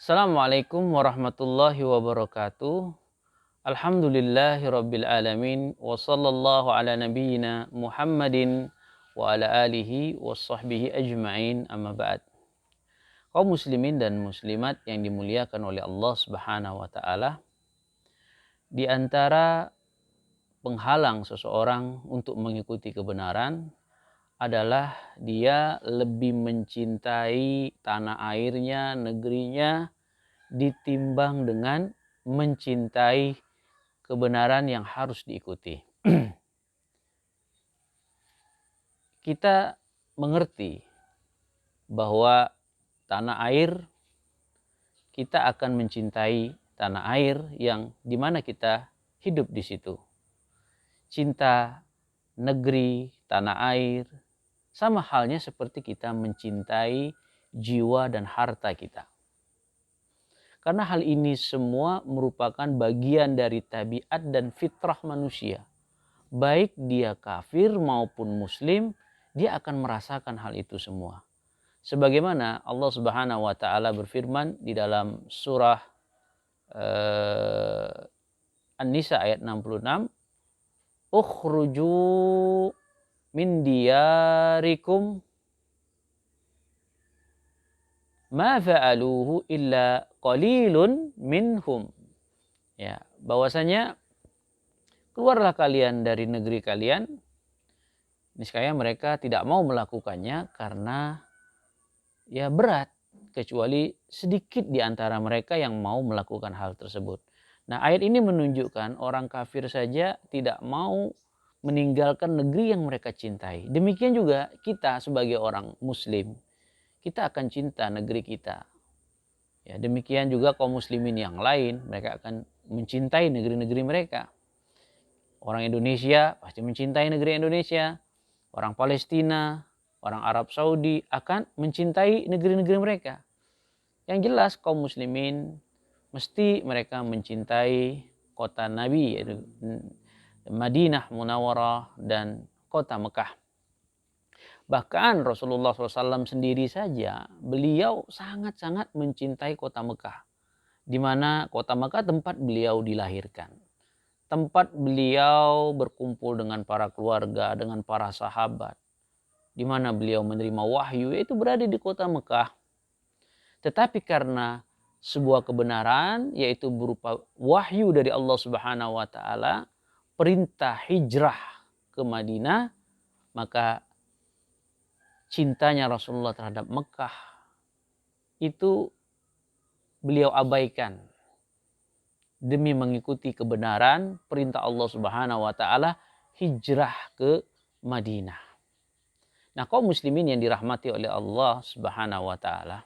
Assalamualaikum warahmatullahi wabarakatuh. Alhamdulillahi rabbil alamin. Wa sallallahu ala nabiyyina Muhammadin wa ala alihi wa sahbihi ajma'in, amma ba'd. Kaum muslimin dan muslimat yang dimuliakan oleh Allah subhanahu wa ta'ala, di antara penghalang seseorang untuk mengikuti kebenaran adalah dia lebih mencintai tanah airnya, negerinya, ditimbang dengan mencintai kebenaran yang harus diikuti. Kita mengerti bahwa tanah air, kita akan mencintai tanah air yang dimana kita hidup di situ. Cinta negeri, tanah air, sama halnya seperti kita mencintai jiwa dan harta kita. Karena hal ini semua merupakan bagian dari tabiat dan fitrah manusia. Baik dia kafir maupun muslim, dia akan merasakan hal itu semua. Sebagaimana Allah Subhanahu wa taala berfirman di dalam surah An-Nisa ayat 66, "Ukhruju min diyarikum ma fa'aluhu illa qalilun minhum." Ya, bahwasanya keluarlah kalian dari negeri kalian, niscaya mereka tidak mau melakukannya karena ya berat, kecuali sedikit di antara mereka yang mau melakukan hal tersebut. Nah, ayat ini menunjukkan orang kafir saja tidak mau meninggalkan negeri yang mereka cintai. Demikian juga kita sebagai orang muslim, kita akan cinta negeri kita. Ya, demikian juga kaum muslimin yang lain, mereka akan mencintai negeri-negeri mereka. Orang Indonesia pasti mencintai negeri Indonesia. Orang Palestina, orang Arab Saudi akan mencintai negeri-negeri mereka. Yang jelas kaum muslimin mesti mereka mencintai kota Nabi, yaitu Madinah Munawwarah dan kota Mekah. Bahkan Rasulullah SAW sendiri saja, beliau sangat-sangat mencintai kota Mekah. Di mana kota Mekah tempat beliau dilahirkan. Tempat beliau berkumpul dengan para keluarga, dengan para sahabat. Di mana beliau menerima wahyu, yaitu berada di kota Mekah. Tetapi karena sebuah kebenaran, yaitu berupa wahyu dari Allah Subhanahu wa taala, perintah hijrah ke Madinah, maka cintanya Rasulullah terhadap Mekah itu beliau abaikan demi mengikuti kebenaran perintah Allah Subhanahu wa taala hijrah ke Madinah. Nah, kaum muslimin yang dirahmati oleh Allah Subhanahu wa taala,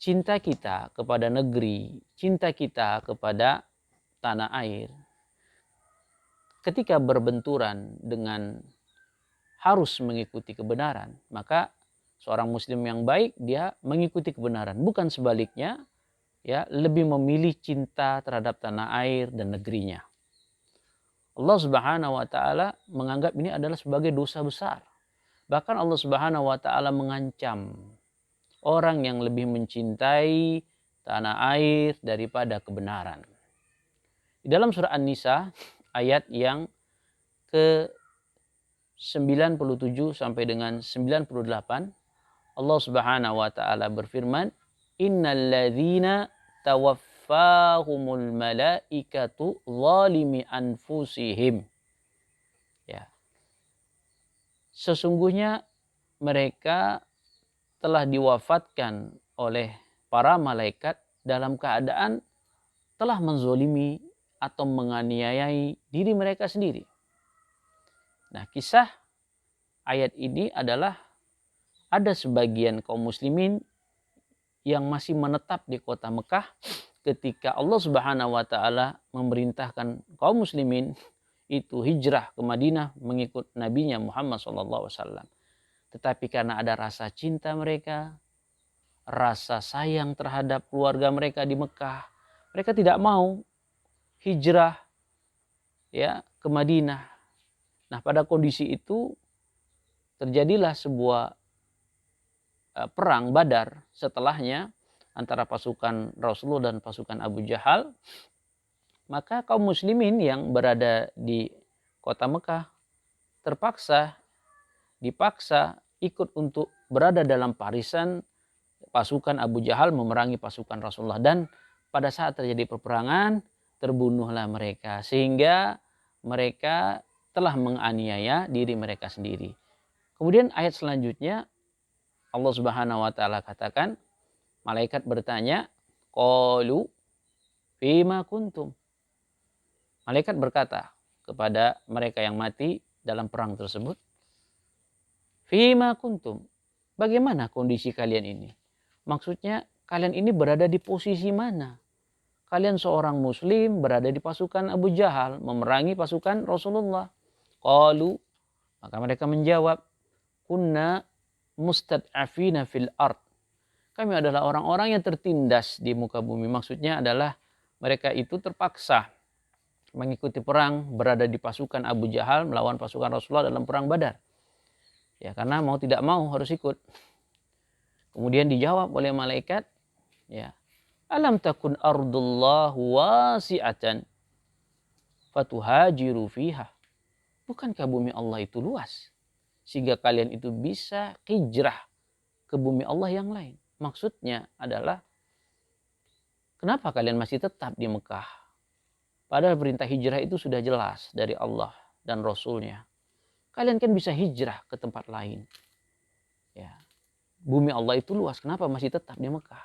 cinta kita kepada negeri, cinta kita kepada tanah air, ketika berbenturan dengan harus mengikuti kebenaran, maka seorang muslim yang baik dia mengikuti kebenaran, bukan sebaliknya, ya, lebih memilih cinta terhadap tanah air dan negerinya. Allah Subhanahu wa taala menganggap ini adalah sebagai dosa besar. Bahkan Allah Subhanahu wa taala mengancam orang yang lebih mencintai tanah air daripada kebenaran. Di dalam surah An-Nisa ayat yang ke-97 sampai dengan 98, Allah Subhanahu wa taala berfirman, "Innal ladzina tawaffahumul malaikatu zalimi anfusihim." Ya. Sesungguhnya mereka telah diwafatkan oleh para malaikat dalam keadaan telah menzolimi atau menganiayai diri mereka sendiri. Nah, kisah ayat ini adalah ada sebagian kaum muslimin yang masih menetap di kota Mekah ketika Allah Subhanahu wa taala memerintahkan kaum muslimin itu hijrah ke Madinah mengikut nabinya Muhammad SAW. Tetapi karena ada rasa cinta mereka, rasa sayang terhadap keluarga mereka di Mekah, mereka tidak mau hijrah, ya, ke Madinah. Nah, pada kondisi itu terjadilah sebuah perang Badar. Setelahnya antara pasukan Rasulullah dan pasukan Abu Jahal, maka kaum muslimin yang berada di kota Mekah dipaksa ikut untuk berada dalam barisan pasukan Abu Jahal memerangi pasukan Rasulullah. Dan pada saat terjadi peperangan, terbunuhlah mereka. Sehingga mereka telah menganiaya diri mereka sendiri. Kemudian ayat selanjutnya Allah Subhanahu wa taala katakan, malaikat bertanya, qalu fima kuntum. Malaikat berkata kepada mereka yang mati dalam perang tersebut, fima kuntum, bagaimana kondisi kalian ini? Maksudnya kalian ini berada di posisi mana? Kalian seorang muslim berada di pasukan Abu Jahal memerangi pasukan Rasulullah. Qalu, maka mereka menjawab, kunna mustad'afina fil ard. Kami adalah orang-orang yang tertindas di muka bumi. Maksudnya adalah mereka itu terpaksa mengikuti perang, berada di pasukan Abu Jahal melawan pasukan Rasulullah dalam perang Badar. Ya, karena mau tidak mau harus ikut. Kemudian dijawab oleh malaikat, ya, alam takun ardullah wasi'atan fatuhajiru fiha. Bukankah bumi Allah itu luas sehingga kalian itu bisa hijrah ke bumi Allah yang lain? Maksudnya adalah, kenapa kalian masih tetap di Mekah? Padahal perintah hijrah itu sudah jelas dari Allah dan Rasulnya. Kalian kan bisa hijrah ke tempat lain. Ya, bumi Allah itu luas, kenapa masih tetap di Mekah?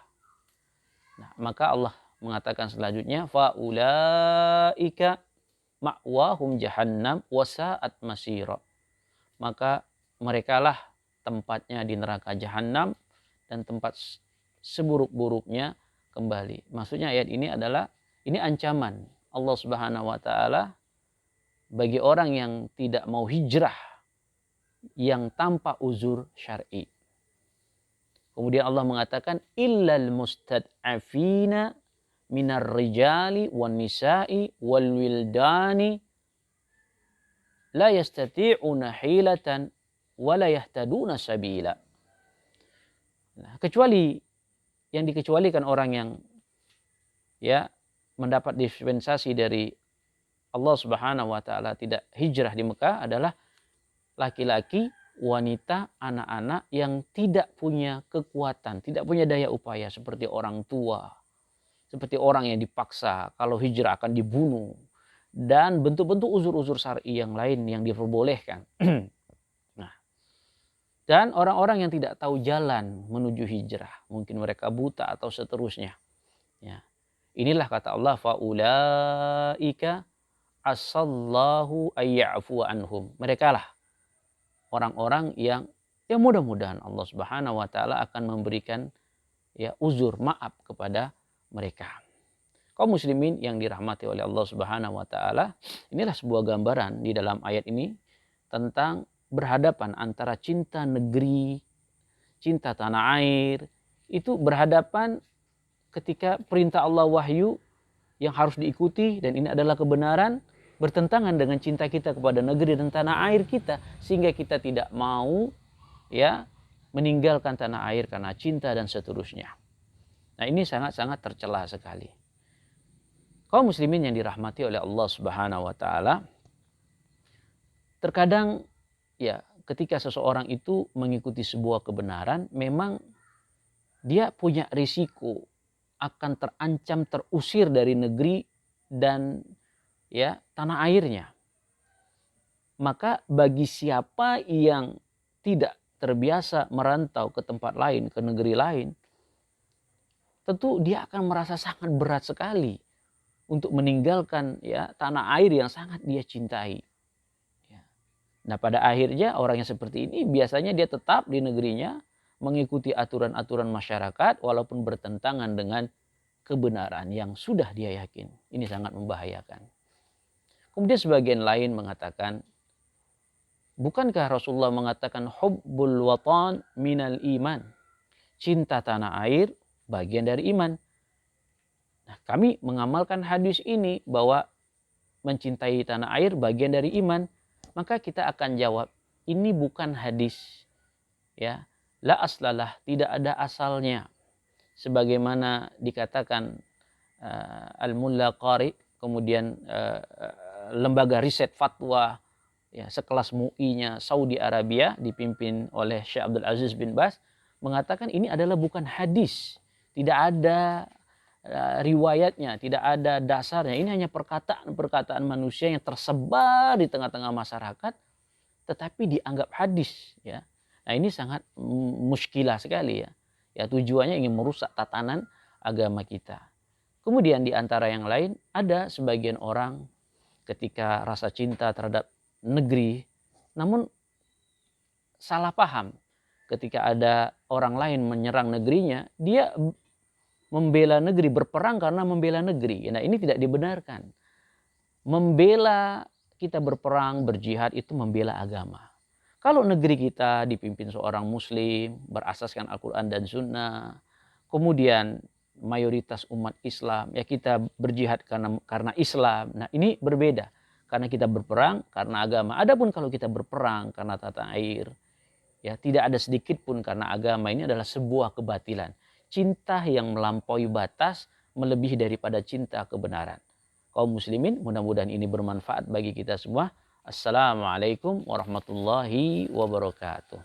Nah, maka Allah mengatakan selanjutnya, faulaika ma'wahum jahannam wasa'at masira. Maka merekalah tempatnya di neraka jahanam dan tempat seburuk-buruknya kembali. Maksudnya ayat ini adalah, ini ancaman Allah Subhanahu wa taala bagi orang yang tidak mau hijrah yang tanpa uzur syar'i. Kemudian Allah mengatakan, illal mustad'afina minar rijali wan nisa'i wal wildani la yastati'una hilatan wa la yahtaduna sabila. Nah, kecuali yang dikecualikan orang yang ya mendapat dispensasi dari Allah Subhanahu wa taala tidak hijrah di Mekah adalah laki-laki, wanita, anak-anak yang tidak punya kekuatan, tidak punya daya upaya seperti orang tua, seperti orang yang dipaksa kalau hijrah akan dibunuh, dan bentuk-bentuk uzur-uzur syar'i yang lain yang diperbolehkan. Nah, dan orang-orang yang tidak tahu jalan menuju hijrah, mungkin mereka buta atau seterusnya. Ya. Inilah kata Allah, faulaika asallahu ayya'fu anhum. Mereka lah orang-orang yang mudah-mudahan Allah Subhanahu wa taala akan memberikan ya uzur, maaf kepada mereka. Kaum muslimin yang dirahmati oleh Allah Subhanahu wa taala, inilah sebuah gambaran di dalam ayat ini tentang berhadapan antara cinta negeri, cinta tanah air, itu berhadapan ketika perintah Allah wahyu yang harus diikuti dan ini adalah kebenaran, bertentangan dengan cinta kita kepada negeri dan tanah air kita, sehingga kita tidak mau ya meninggalkan tanah air karena cinta dan seterusnya. Nah, ini sangat-sangat tercela sekali. Kaum muslimin yang dirahmati oleh Allah Subhanahu wa taala, terkadang ya ketika seseorang itu mengikuti sebuah kebenaran, memang dia punya risiko akan terancam terusir dari negeri dan ya tanah airnya. Maka bagi siapa yang tidak terbiasa merantau ke tempat lain, ke negeri lain, tentu dia akan merasa sangat berat sekali untuk meninggalkan ya tanah air yang sangat dia cintai. Ya. Nah, pada akhirnya orang yang seperti ini biasanya dia tetap di negerinya mengikuti aturan-aturan masyarakat walaupun bertentangan dengan kebenaran yang sudah dia yakin. Ini sangat membahayakan. Kemudian sebagian lain mengatakan, bukankah Rasulullah mengatakan hubbul watan minal iman? Cinta tanah air bagian dari iman. Nah, kami mengamalkan hadis ini bahwa mencintai tanah air bagian dari iman. Maka kita akan jawab, ini bukan hadis. Ya, la aslalah, tidak ada asalnya. sebagaimana dikatakan Al-Mulla Qari, kemudian lembaga riset fatwa ya sekelas MUI-nya Saudi Arabia dipimpin oleh Syekh Abdul Aziz bin Baz mengatakan ini adalah bukan hadis, tidak ada riwayatnya, tidak ada dasarnya. Ini hanya perkataan-perkataan manusia yang tersebar di tengah-tengah masyarakat tetapi dianggap hadis ya. Nah, ini sangat muskilah sekali ya. Ya tujuannya ingin merusak tatanan agama kita. Kemudian di antara yang lain ada sebagian orang ketika rasa cinta terhadap negeri namun salah paham. Ketika ada orang lain menyerang negerinya, dia membela negeri, berperang karena membela negeri. Nah, ini tidak dibenarkan. Membela, kita berperang, berjihad itu membela agama. Kalau negeri kita dipimpin seorang muslim, berasaskan Al-Quran dan Sunnah, kemudian mayoritas umat Islam, ya kita berjihad karena Islam. Nah, ini berbeda. Karena kita berperang karena agama. Adapun kalau kita berperang karena tata air, ya tidak ada sedikit pun karena agama, ini adalah sebuah kebatilan. Cinta yang melampaui batas melebihi daripada cinta kebenaran. Kaum muslimin, mudah-mudahan ini bermanfaat bagi kita semua. Assalamualaikum warahmatullahi wabarakatuh.